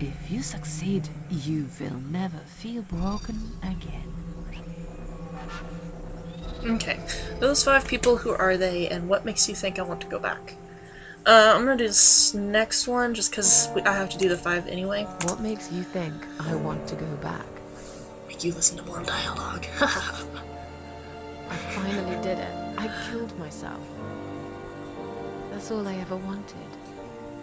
If you succeed, you will never feel broken again. Okay. Those 5 people, who are they, and what makes you think I want to go back? I'm gonna do this next one just because I have to do the 5 anyway. What makes you think I want to go back? Make you listen to more dialogue. I finally did it. I killed myself. That's all I ever wanted.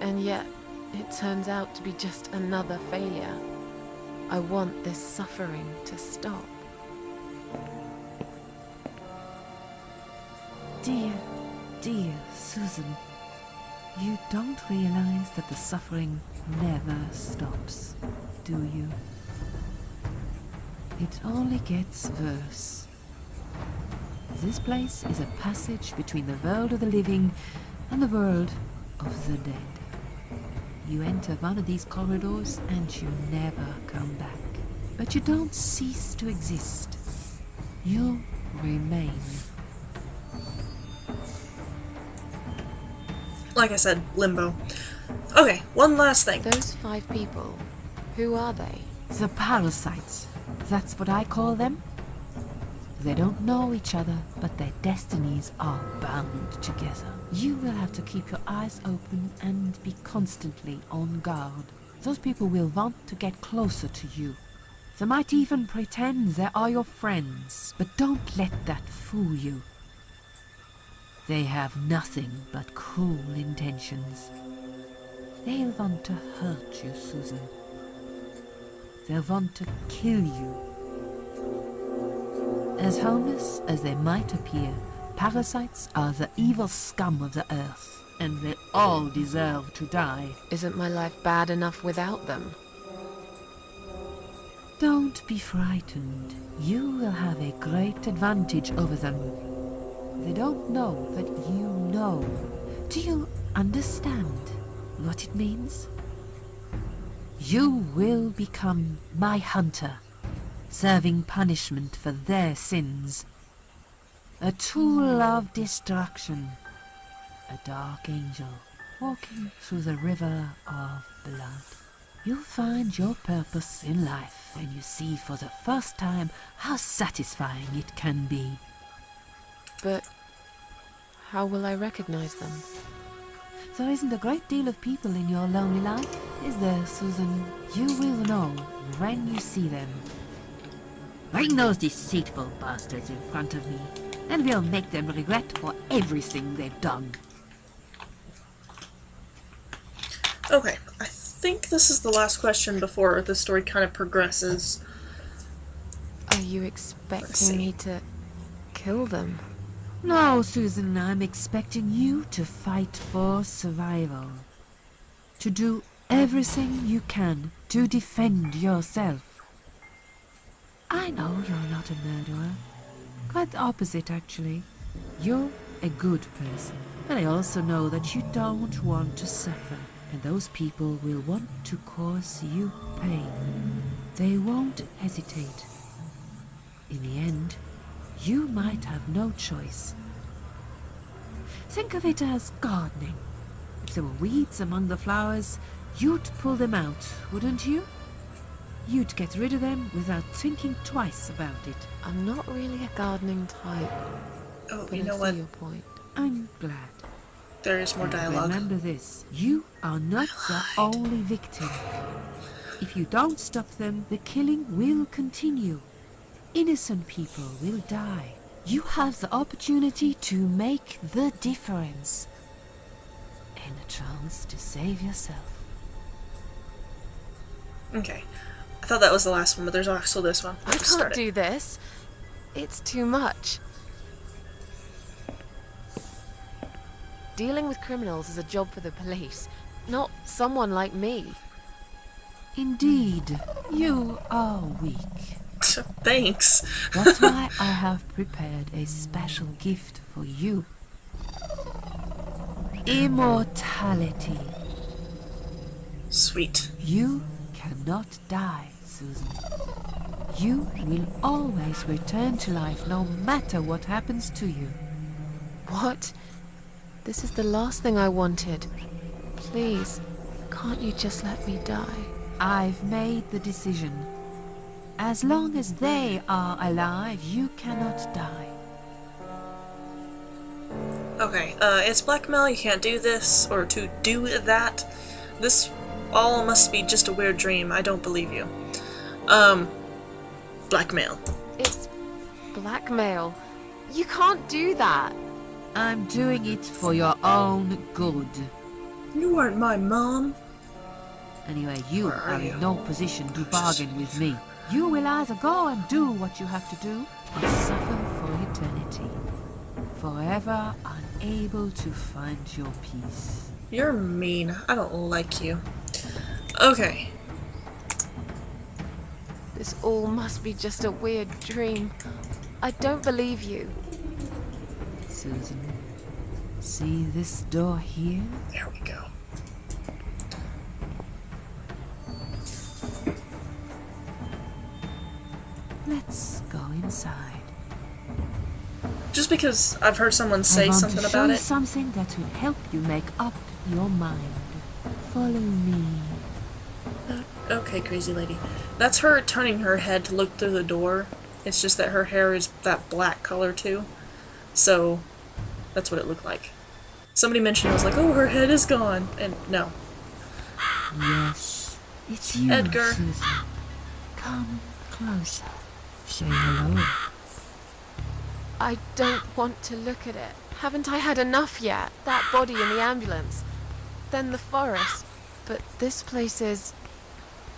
And yet, it turns out to be just another failure. I want this suffering to stop. Dear Susan, you don't realize that the suffering never stops, do you? It only gets worse. This place is a passage between the world of the living and the world of the dead. You enter one of these corridors and you never come back. But you don't cease to exist. You remain. Like I said, limbo. Okay, one last thing. Those 5 people, who are they? The parasites. That's what I call them. They don't know each other, but their destinies are bound together. You will have to keep your eyes open and be constantly on guard. Those people will want to get closer to you. They might even pretend they are your friends, but don't let that fool you. They have nothing but cruel intentions. They'll want to hurt you, Susan. They'll want to kill you. As harmless as they might appear, parasites are the evil scum of the earth, and they all deserve to die. Isn't my life bad enough without them? Don't be frightened. You will have a great advantage over them. They don't know that you know. Do you understand what it means? You will become my hunter, serving punishment for their sins. A tool of destruction. A dark angel walking through the river of blood. You'll find your purpose in life when you see for the first time how satisfying it can be. But how will I recognize them? There isn't a great deal of people in your lonely life, is there, Susan? You will know when you see them. Bring those deceitful bastards in front of me, and we'll make them regret for everything they've done. Okay, I think this is the last question before the story kind of progresses. Are you expecting me to kill them? No, Susan, I'm expecting you to fight for survival. To do everything you can to defend yourself. I know you're not a murderer. Quite the opposite, actually. You're a good person. But I also know that you don't want to suffer. And those people will want to cause you pain. They won't hesitate. In the end, you might have no choice. Think of it as gardening. If there were weeds among the flowers, you'd pull them out, wouldn't you? You'd get rid of them without thinking twice about it. I'm not really a gardening type. Oh, But you know I what? see your point. I'm glad. There is more And dialogue. remember this, you are not the only victim. If you don't stop them, the killing will continue. Innocent people will die. You have the opportunity to make the difference. And a chance to save yourself. Okay. I thought that was the last one, but there's also this one. I can't do this. It's too much. Dealing with criminals is a job for the police, not someone like me. Indeed, you are weak. Thanks. That's why I have prepared a special gift for you. Immortality. Sweet. You cannot die, Susan. You will always return to life no matter what happens to you. What? This is the last thing I wanted. Please, can't you just let me die? I've made the decision. As long as they are alive, you cannot die. Okay, it's blackmail, you can't do this, or to do that. This all must be just a weird dream, I don't believe you. Blackmail. It's blackmail. You can't do that. I'm doing it for your own good. You aren't my mom. Anyway, you Where are are you? in no position to bargain with me. You will either go and do what you have to do, or suffer for eternity. Forever unable to find your peace. You're mean. I don't like you. Okay. This all must be just a weird dream. I don't believe you. Susan, see this door here? There we go. Let's go inside. Just because I've heard someone I say want something to show about you it. something that will help you make up your mind. Follow me. Okay, crazy lady. That's her turning her head to look through the door. It's just that her hair is that black color too. So, that's what it looked like. Somebody mentioned, I was like, oh, her head is gone. And no. Yes, it's you, Edgar. Susan. Come closer. Say hello. I don't want to look at it. Haven't I had enough yet? That body in the ambulance. Then the forest. But this place is...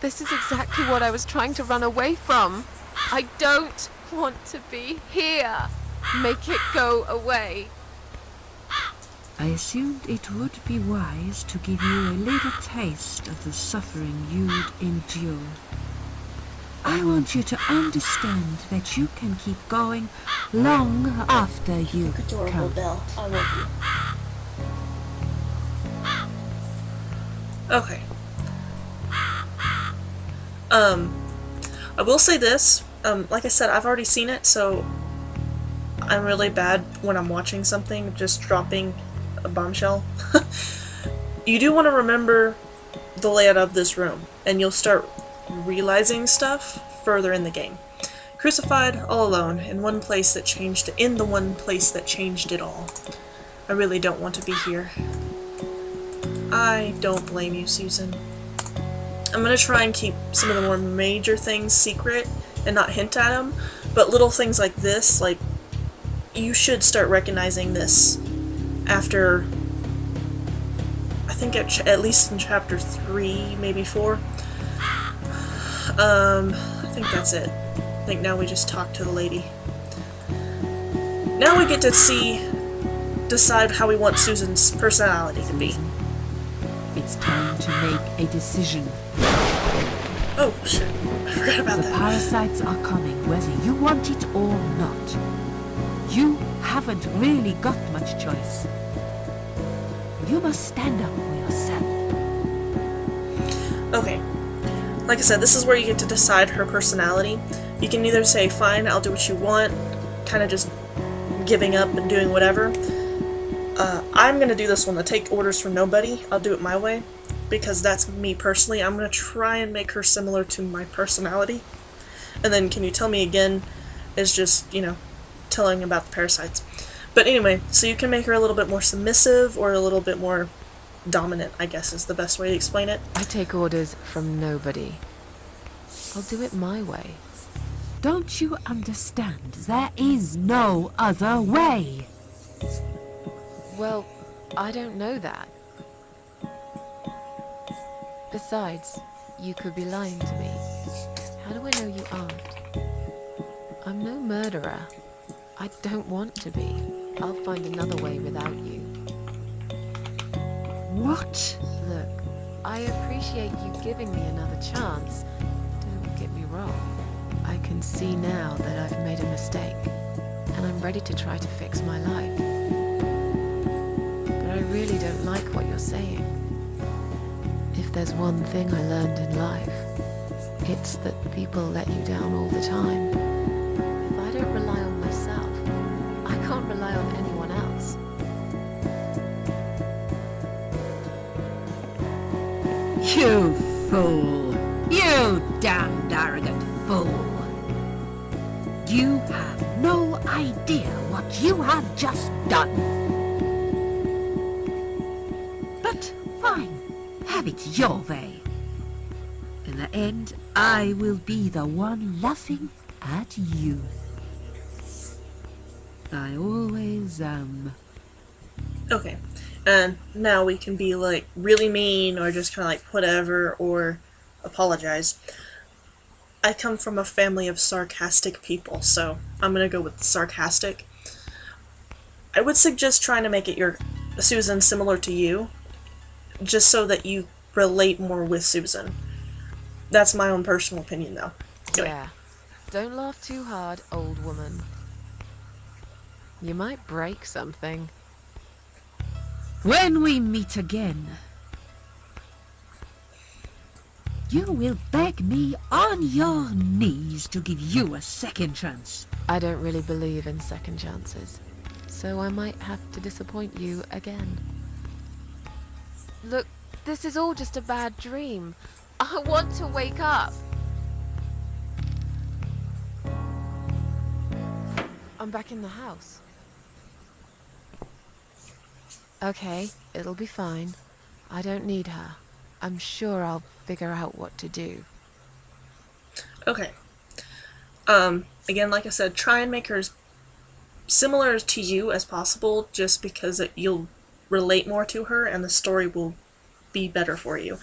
This is exactly what I was trying to run away from. I don't want to be here. Make it go away. I assumed it would be wise to give you a little taste of the suffering you'd endure. I want you to understand that you can keep going long after you Adorable can't. Belle. I love you. Okay. I will say this. Like I said, I've already seen it, so I'm really bad when I'm watching something, just dropping a bombshell. You do want to remember the layout of this room, and you'll start realizing stuff further in the game. Crucified, all alone, in one place that changed it all. I really don't want to be here. I don't blame you, Susan. I'm gonna try and keep some of the more major things secret and not hint at them, but little things like this, like, you should start recognizing this after, I think at least in chapter 3, maybe 4. I think that's it. I think now we just talk to the lady. Now we get to decide how we want Susan's personality to be. It's time to make a decision. Oh, shit. I forgot about The that. parasites are coming, whether you want it or not. You haven't really got much choice. You must stand up for yourself. Okay. Like I said, this is where you get to decide her personality. You can either say, fine, I'll do what you want, kind of just giving up and doing whatever. I'm going to do this one, to take orders from nobody. I'll do it my way, because that's me personally. I'm going to try and make her similar to my personality. And then can you tell me again is just, telling about the parasites. But anyway, so you can make her a little bit more submissive or a little bit more dominant, I guess is the best way to explain it. I take orders from nobody. I'll do it my way. Don't you understand? There is no other way. Well, I don't know that. Besides, you could be lying to me. How do I know you aren't? I'm no murderer. I don't want to be. I'll find another way without you. What? Look, I appreciate you giving me another chance. Don't get me wrong. I can see now that I've made a mistake, and I'm ready to try to fix my life. But I really don't like what you're saying. If there's one thing I learned in life, it's that people let you down all the time. If I don't rely on myself, I can't rely on anyone else. You fool. You damned arrogant fool! You have no idea what you have just done. But fine, have it your way. In the end, I will be the one laughing at you. I always am. Okay, and now we can be like really mean or just kind of like whatever or apologize. I come from a family of sarcastic people, so I'm gonna go with sarcastic. I would suggest trying to make it your Susan similar to you, just so that you relate more with Susan. That's my own personal opinion, though. Anyway. Yeah. Don't laugh too hard, old woman. You might break something. When we meet again, you will beg me on your knees to give you a second chance. I don't really believe in second chances, so I might have to disappoint you again. Look, this is all just a bad dream. I want to wake up. I'm back in the house. Okay, it'll be fine. I don't need her. I'm sure I'll figure out what to do. Okay. Again, like I said, try and make her as similar to you as possible, just because you'll relate more to her and the story will be better for you.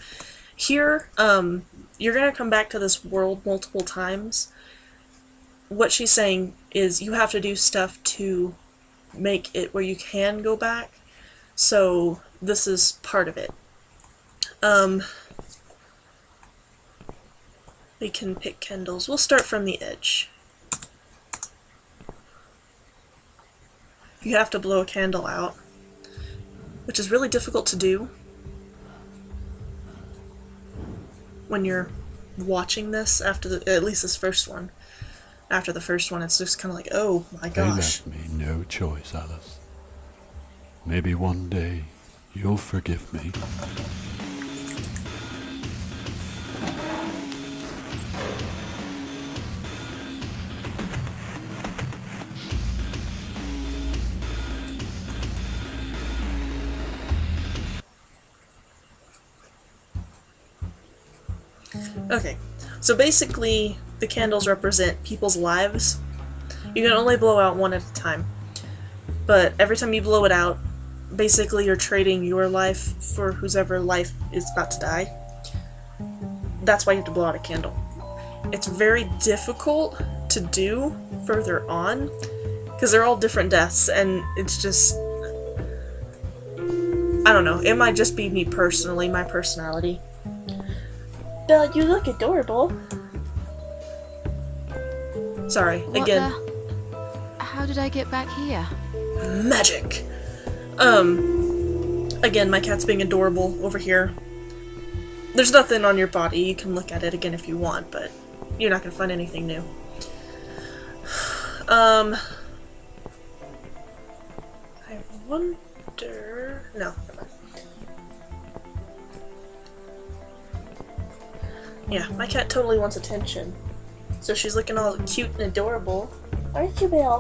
Here, you're gonna come back to this world multiple times. What she's saying is you have to do stuff to make it where you can go back, so this is part of it. We can pick candles. We'll start from the edge. You have to blow a candle out, which is really difficult to do when you're watching this after at least this first one. After the first one, it's just kind of like, oh my gosh. They left me no choice, Alice. Maybe one day you'll forgive me. Okay, so basically the candles represent people's lives. You can only blow out one at a time, but every time you blow it out, basically you're trading your life for whoever life is about to die. That's why you have to blow out a candle. It's very difficult to do further on, because they're all different deaths, and it's just, I don't know, it might just be me personally, my personality. Belle, you look adorable. Sorry, What again. How did I get back here? Magic! Again, my cat's being adorable over here. There's nothing on your body. You can look at it again if you want, but you're not gonna find anything new. I wonder... No, never mind. Yeah, my cat totally wants attention. So she's looking all cute and adorable. Aren't you, Bill?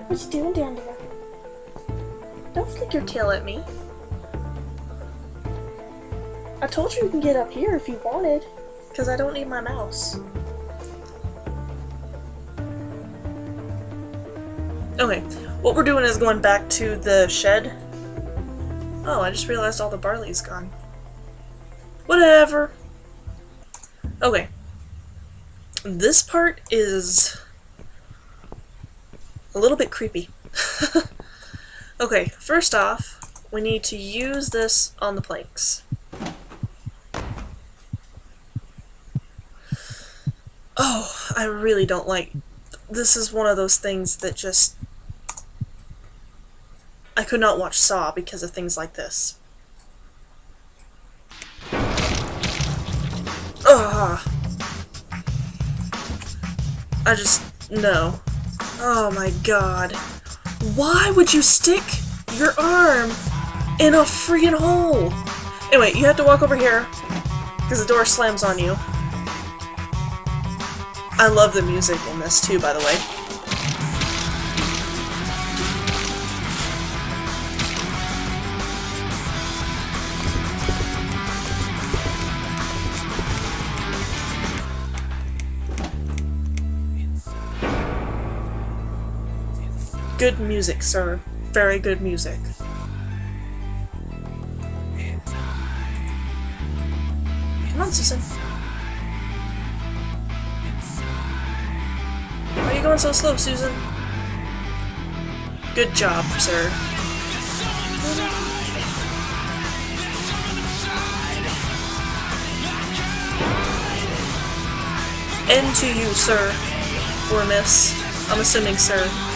What you doing down there? Don't flick your tail at me. I told you can get up here if you wanted, because I don't need my mouse. Okay, what we're doing is going back to the shed. Oh, I just realized all the barley's gone. Whatever. Okay. This part is a little bit creepy. Okay, first off, we need to use this on the planks. Oh, I really don't like... This is one of those things that just... I could not watch Saw because of things like this. Ugh. I just... no. Oh my god. Why would you stick your arm in a freaking hole? Anyway, you have to walk over here, Because the door slams on you. I love the music in this too, by the way. Good music, sir. Very good music. Come on, Susan. Why are you going so slow, Susan? Good job, sir. End to you, sir. Or miss. I'm assuming, sir.